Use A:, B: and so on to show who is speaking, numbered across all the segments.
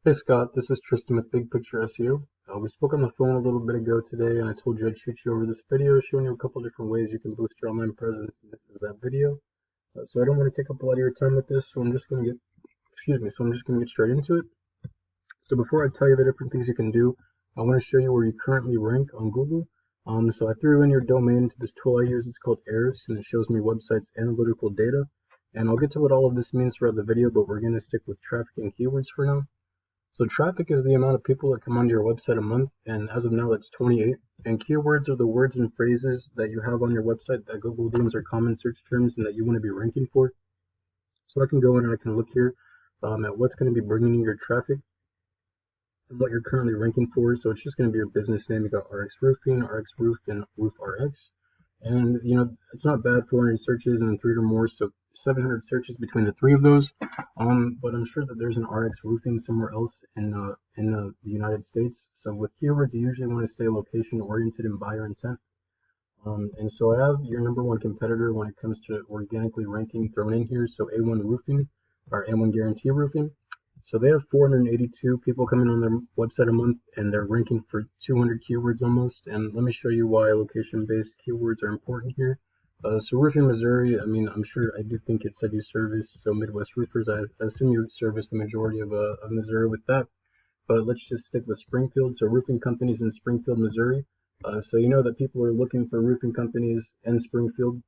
A: Hey Scott, this is Tristan with Big Picture SEO. We spoke on the phone a little bit ago today, and I told you I'd shoot you over this video showing you a couple different ways you can boost your online presence, and this is that video. So I don't want to take up a lot of your time with this, so I'm just going to get straight into it. So before I tell you the different things you can do, I want to show you where you currently rank on Google. So I threw in your domain into this tool I use. It's called Ahrefs, and it shows me websites' analytical data. And I'll get to what all of this means throughout the video, but we're going to stick with traffic and keywords for now. So traffic is the amount of people that come onto your website a month, and as of now that's 28. And keywords are the words and phrases that you have on your website that Google deems are common search terms and that you want to be ranking for. So I can go in and I can look here at what's going to be bringing you your traffic and what you're currently ranking for. So it's just going to be your business name. You got RX Roofing, RX Roof, and Roof RX. And it's not bad, 400 searches and then 3 or more, so 700 searches between the 3 of those. But I'm sure that there's an RX Roofing somewhere else in the United States. So with keywords, you usually want to stay location oriented and buyer intent. And so I have your number one competitor when it comes to organically ranking thrown in here. So A1 Roofing or A1 Guarantee Roofing. So they have 482 people coming on their website a month, and they're ranking for 200 keywords almost. And let me show you why location-based keywords are important here. So Roofing, Missouri, I mean, I'm sure I do think it said you service, so Midwest Roofers, I assume you service the majority of Missouri with that. But let's just stick with Springfield. So roofing companies in Springfield, Missouri. So you know that people are looking for roofing companies in Springfield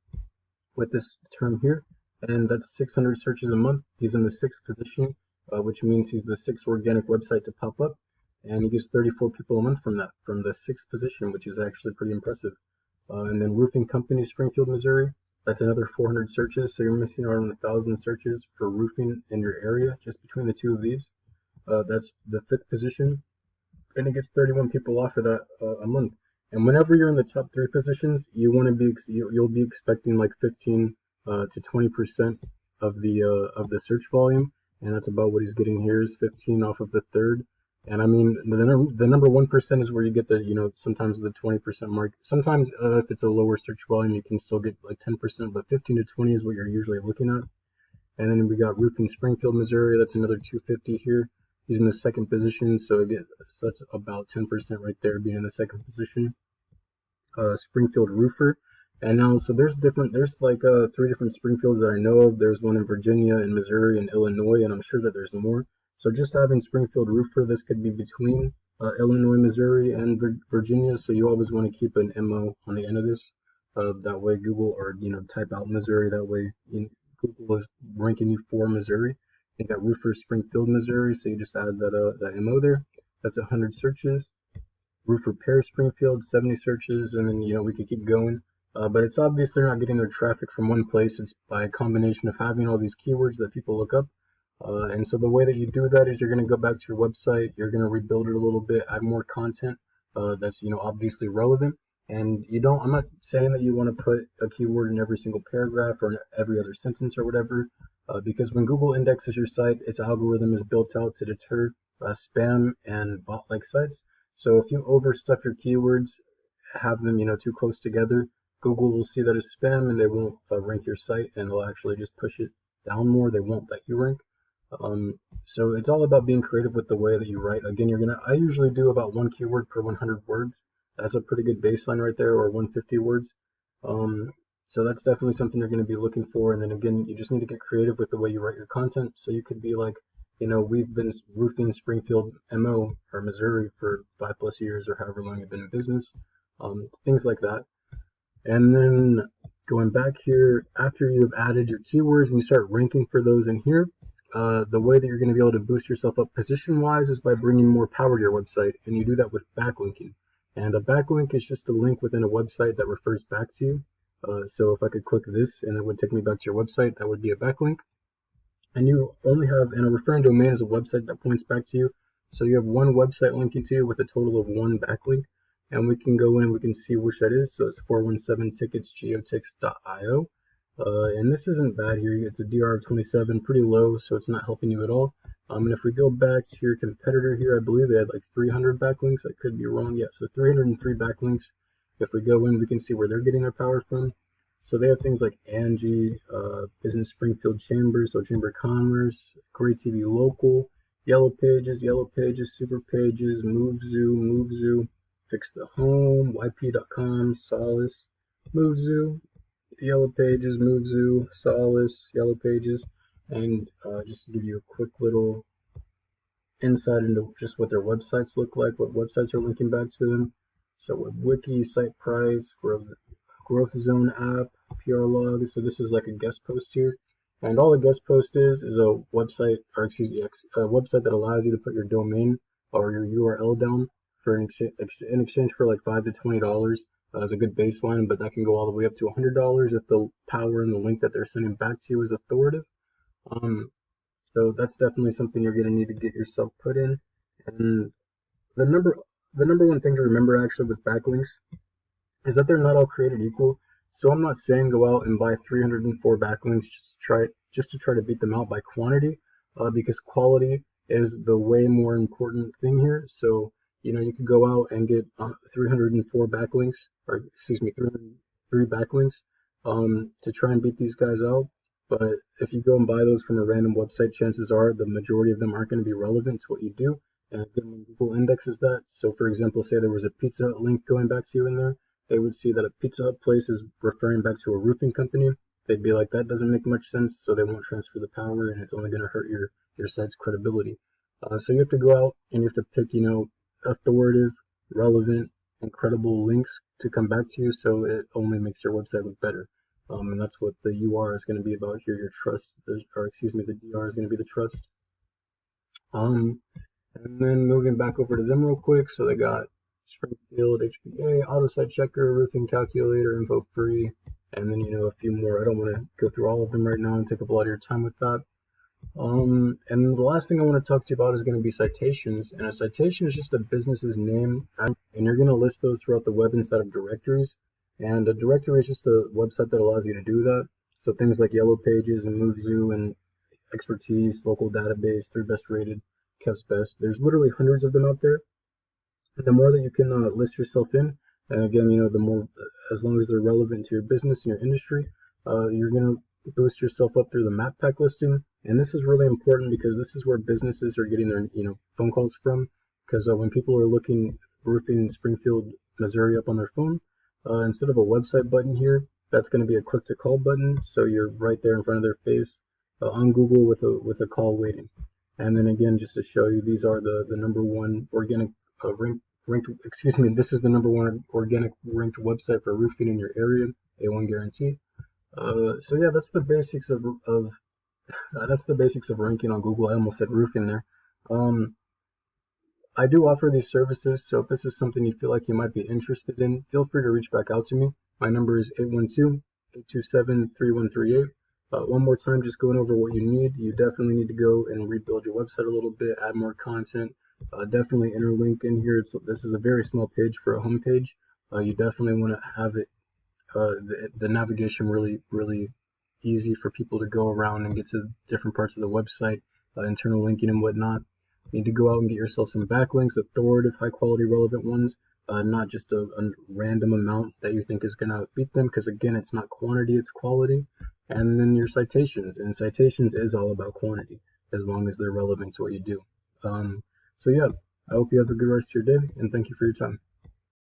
A: with this term here, and that's 600 searches a month. He's in the 6th position, which means he's the 6th organic website to pop up, and he gets 34 people a month from that, from the 6th position, which is actually pretty impressive. And then roofing company, Springfield, Missouri, that's another 400 searches, so you're missing out on 1,000 searches for roofing in your area just between the two of these. That's the 5th position, and it gets 31 people off of that a month. And whenever you're in the top 3 positions, you'll be expecting like 15 to 20% of the search volume, and that's about what he's getting here is 15 off of the 3rd. And I mean the number 1% is where you get the sometimes the 20% mark. Sometimes if it's a lower search volume, you can still get like 10%, but 15 to 20 is what you're usually looking at. And then we got roofing Springfield, Missouri. That's another 250 here. He's in the 2nd position, so that's about 10% right there, being in the 2nd position. Springfield Roofer, and now so there's like 3 different Springfields that I know of. There's one in Virginia, in Missouri, and Illinois, and I'm sure that there's more. So just having Springfield Roofer, this could be between Illinois, Missouri, and Virginia. So you always want to keep an MO on the end of this. That way Google, or type out Missouri. That way Google is ranking you for Missouri. You got Roofer Springfield, Missouri, so you just add that MO there. That's 100 searches. Roof Repair Springfield, 70 searches, and then we could keep going. But it's obvious they're not getting their traffic from one place. It's by a combination of having all these keywords that people look up. And so the way that you do that is you're going to go back to your website, you're going to rebuild it a little bit, add more content that's obviously relevant. And I'm not saying that you want to put a keyword in every single paragraph or in every other sentence or whatever, because when Google indexes your site, its algorithm is built out to deter spam and bot-like sites. So if you overstuff your keywords, have them too close together, Google will see that as spam and they won't rank your site, and they'll actually just push it down more. They won't let you rank. So it's all about being creative with the way that you write. Again, I usually do about 1 keyword per 100 words. That's a pretty good baseline right there, or 150 words. So that's definitely something you're going to be looking for. And then again, you just need to get creative with the way you write your content. So you could be like, we've been roofing Springfield, MO, or Missouri for 5+ years, or however long you've been in business. Things like that. And then going back here, after you've added your keywords and you start ranking for those in here, the way that you're going to be able to boost yourself up position-wise is by bringing more power to your website, and you do that with backlinking. And a backlink is just a link within a website that refers back to you. So if I could click this and it would take me back to your website, that would be a backlink. And you only have, and a referring domain is a website that points back to you. So you have one website linking to you with a total of 1 backlink. And we can go in, we can see which that is. So it's 417ticketsgeotix.io. And this isn't bad here. It's a DR of 27, pretty low, so it's not helping you at all. And if we go back to your competitor here, I believe they had like 300 backlinks. I could be wrong. Yeah, so 303 backlinks. If we go in, we can see where they're getting their power from. So they have things like Angie, Business Springfield Chamber, so Chamber of Commerce, Great TV Local, Yellow Pages, Super Pages, MoveZoo, Fix the Home, YP.com, Solace, MoveZoo, Yellow Pages, MoveZoo, Solace, Yellow Pages, and just to give you a quick little insight into just what their websites look like, what websites are linking back to them. So WebWiki, SitePrice, Growth Zone app, PR log. So this is like a guest post here. And all a guest post is a website, or excuse me, a website that allows you to put your domain or your URL down for in exchange for like $5 to $20 as a good baseline, but that can go all the way up to $100 if the power and the link that they're sending back to you is authoritative. So that's definitely something you're going to need to get yourself put in. And the number one thing to remember actually with backlinks is that they're not all created equal. So I'm not saying go out and buy 304 backlinks just to try to beat them out by quantity, because quality is the way more important thing here. So you could go out and get 304 backlinks, or excuse me, 303 backlinks to try and beat these guys out. But if you go and buy those from a random website, chances are the majority of them aren't going to be relevant to what you do. And again, when Google indexes that, so for example, say there was a Pizza Hut link going back to you in there, they would see that a Pizza Hut place is referring back to a roofing company. They'd be like, that doesn't make much sense, so they won't transfer the power, and it's only going to hurt your site's credibility. So you have to go out and you have to pick, authoritative, relevant, and credible links to come back to you, so it only makes your website look better. And that's what the UR is going to be about here, your trust, or excuse me, the DR is going to be the trust. And then moving back over to them real quick, so they got Springfield, HPA, Auto Site Checker, Roofing Calculator, Info Free, and then a few more. I don't want to go through all of them right now and take up a lot of your time with that. And the last thing I want to talk to you about is going to be citations. And a citation is just a business's name, and you're going to list those throughout the web inside of directories. And a directory is just a website that allows you to do that. So things like Yellow Pages and MoveZoo and Expertise, Local Database, 3 Best Rated, Kev's Best. There's literally hundreds of them out there. And the more that you can list yourself in, and again, the more, as long as they're relevant to your business and your industry, you're going to boost yourself up through the map pack listing. And this is really important because this is where businesses are getting their phone calls from. Because when people are looking roofing in Springfield, Missouri up on their phone, instead of a website button here, that's going to be a click to call button. So you're right there in front of their face on Google with a call waiting. And then again, just to show you, these are the number one organic this is the number one organic ranked website for roofing in your area, A1 guarantee. So yeah, that's the basics of that's the basics of ranking on Google. I almost said roofing there. I do offer these services, so if this is something you feel like you might be interested in, feel free to reach back out to me. My number is 812-827-3138. One more time, just going over what you need. You definitely need to go and rebuild your website a little bit, add more content. Definitely interlink in here. This is a very small page for a home page. You definitely want to have it the navigation really easy for people to go around and get to different parts of the website, internal linking and whatnot. You need to go out and get yourself some backlinks, authoritative, high quality, relevant ones, not just a random amount that you think is going to beat them, because again, it's not quantity, it's quality. And then your citations, and citations is all about quantity as long as they're relevant to what you do. So yeah, I hope you have a good rest of your day, and thank you for your time.